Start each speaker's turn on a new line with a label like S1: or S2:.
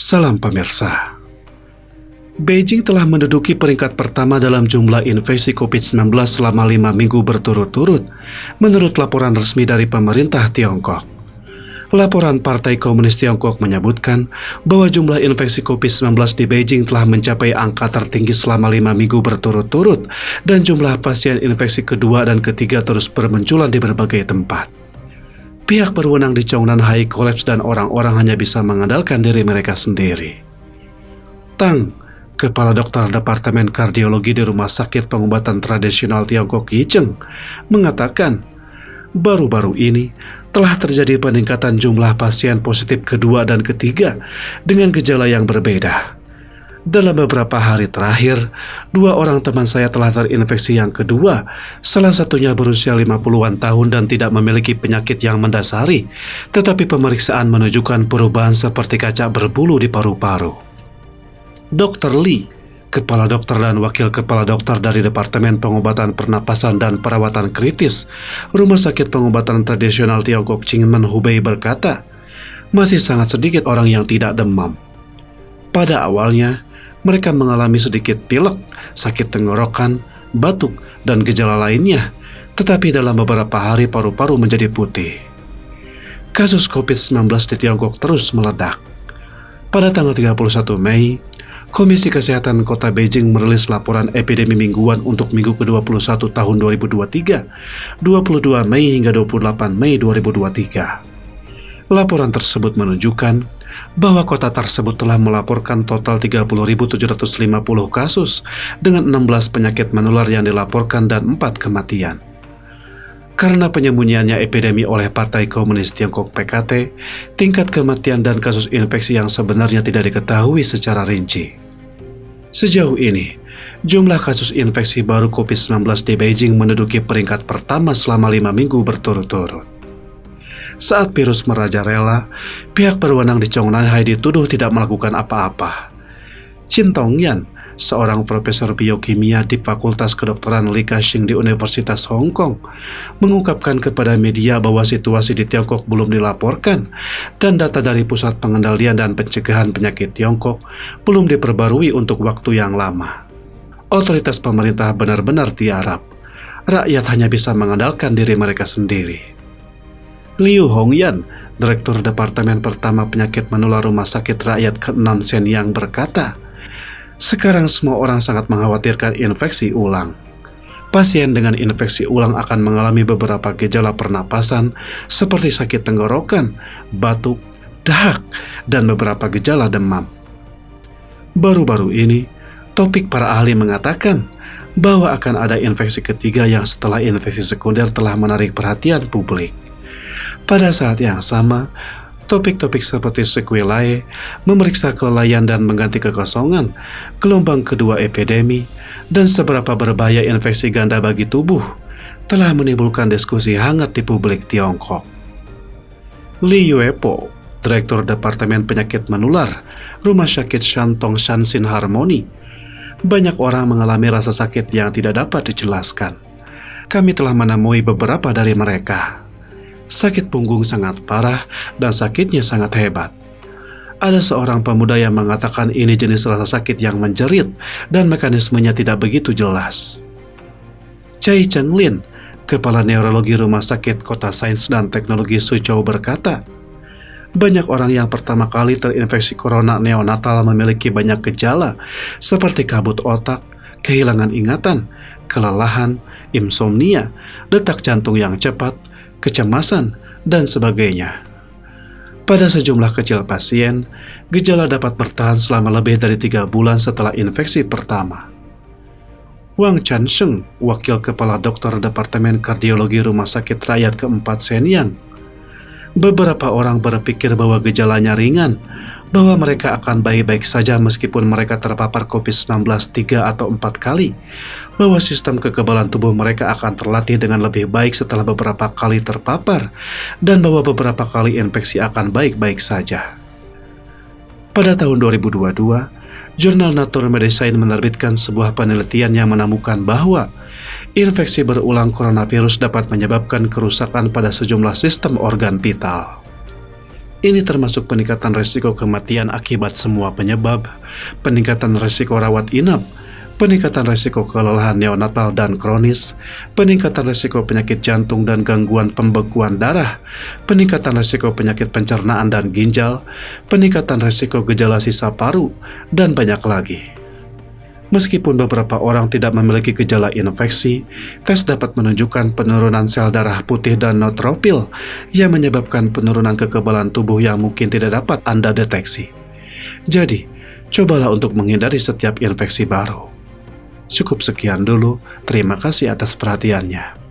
S1: Salam pemirsa. Beijing telah menduduki peringkat pertama dalam jumlah infeksi COVID-19 selama 5 minggu berturut-turut, menurut laporan resmi dari pemerintah Tiongkok. Laporan Partai Komunis Tiongkok menyebutkan bahwa jumlah infeksi COVID-19 di Beijing telah mencapai angka tertinggi selama 5 minggu berturut-turut, dan jumlah pasien infeksi kedua dan ketiga terus bermunculan di berbagai tempat. Pihak berwenang di Zhongnanhai kolaps dan orang-orang hanya bisa mengandalkan diri mereka sendiri. Tang, Kepala Dokter Departemen Kardiologi di Rumah Sakit Pengobatan Tradisional Tiongkok Yicheng, mengatakan baru-baru ini telah terjadi peningkatan jumlah pasien positif kedua dan ketiga dengan gejala yang berbeda. Dalam beberapa hari terakhir, 2 orang teman saya telah terinfeksi yang kedua, salah satunya berusia 50-an tahun dan tidak memiliki penyakit yang mendasari, tetapi pemeriksaan menunjukkan perubahan seperti kaca berbulu di paru-paru. Dr. Li, Kepala Dokter dan Wakil Kepala Dokter dari Departemen Pengobatan Pernapasan dan Perawatan Kritis, Rumah Sakit Pengobatan Tradisional Tiongkok Qingmen Hubei berkata, masih sangat sedikit orang yang tidak demam. Pada awalnya, mereka mengalami sedikit pilek, sakit tenggorokan, batuk, dan gejala lainnya, tetapi dalam beberapa hari paru-paru menjadi putih. Kasus COVID-19 di Tiongkok terus meledak. Pada tanggal 31 Mei, Komisi Kesehatan Kota Beijing merilis laporan epidemi mingguan untuk minggu ke-21 tahun 2023, 22 Mei hingga 28 Mei 2023. Laporan tersebut menunjukkan bahwa kota tersebut telah melaporkan total 30.750 kasus dengan 16 penyakit menular yang dilaporkan dan 4 kematian. Karena penyembunyiannya epidemi oleh Partai Komunis Tiongkok PKT, tingkat kematian dan kasus infeksi yang sebenarnya tidak diketahui secara rinci. Sejauh ini, jumlah kasus infeksi baru COVID-19 di Beijing menduduki peringkat pertama selama 5 minggu berturut-turut. Saat virus merajalela, pihak berwenang di Zhongnanhai dituduh tidak melakukan apa-apa. Qin Tongyan, seorang profesor biokimia di Fakultas Kedokteran Li Ka-shing di Universitas Hong Kong, mengungkapkan kepada media bahwa situasi di Tiongkok belum dilaporkan dan data dari Pusat Pengendalian dan Pencegahan Penyakit Tiongkok belum diperbarui untuk waktu yang lama. Otoritas pemerintah benar-benar tiarap. Rakyat hanya bisa mengandalkan diri mereka sendiri. Liu Hongyan, Direktur Departemen Pertama Penyakit Menular Rumah Sakit Rakyat ke-6 Shenyang berkata, sekarang semua orang sangat mengkhawatirkan infeksi ulang. Pasien dengan infeksi ulang akan mengalami beberapa gejala pernapasan seperti sakit tenggorokan, batuk, dahak, dan beberapa gejala demam. Baru-baru ini, topik para ahli mengatakan bahwa akan ada infeksi ketiga yang setelah infeksi sekunder telah menarik perhatian publik. Pada saat yang sama, topik-topik seperti sequelae, memeriksa kelelayan dan mengganti kekosongan, gelombang kedua epidemi, dan seberapa berbahaya infeksi ganda bagi tubuh, telah menimbulkan diskusi hangat di publik Tiongkok. Li Yuepo, Direktur Departemen Penyakit Menular, Rumah Sakit Shantong Shanxin Harmony, banyak orang mengalami rasa sakit yang tidak dapat dijelaskan. Kami telah menemui beberapa dari mereka. Sakit punggung sangat parah dan sakitnya sangat hebat. Ada seorang pemuda yang mengatakan ini jenis rasa sakit yang menjerit dan mekanismenya tidak begitu jelas. Chai Chenglin, Kepala Neurologi Rumah Sakit Kota Sains dan Teknologi Suzhou berkata, banyak orang yang pertama kali terinfeksi corona neonatal memiliki banyak gejala seperti kabut otak, kehilangan ingatan, kelelahan, insomnia, detak jantung yang cepat, kecemasan, dan sebagainya. Pada sejumlah kecil pasien, gejala dapat bertahan selama lebih dari 3 bulan setelah infeksi pertama. Wang Chansheng, Wakil Kepala Dokter Departemen Kardiologi Rumah Sakit Rakyat ke-4 Shenyang, beberapa orang berpikir bahwa gejalanya ringan, bahwa mereka akan baik-baik saja meskipun mereka terpapar COVID-19 3 atau 4 kali, bahwa sistem kekebalan tubuh mereka akan terlatih dengan lebih baik setelah beberapa kali terpapar, dan bahwa beberapa kali infeksi akan baik-baik saja. Pada tahun 2022, jurnal Nature Medicine menerbitkan sebuah penelitian yang menemukan bahwa infeksi berulang coronavirus dapat menyebabkan kerusakan pada sejumlah sistem organ vital. Ini termasuk peningkatan risiko kematian akibat semua penyebab, peningkatan risiko rawat inap, peningkatan risiko kelelahan neonatal dan kronis, peningkatan risiko penyakit jantung dan gangguan pembekuan darah, peningkatan risiko penyakit pencernaan dan ginjal, peningkatan risiko gejala sisa paru, dan banyak lagi. Meskipun beberapa orang tidak memiliki gejala infeksi, tes dapat menunjukkan penurunan sel darah putih dan neutrofil yang menyebabkan penurunan kekebalan tubuh yang mungkin tidak dapat Anda deteksi. Jadi, cobalah untuk menghindari setiap infeksi baru. Cukup sekian dulu, terima kasih atas perhatiannya.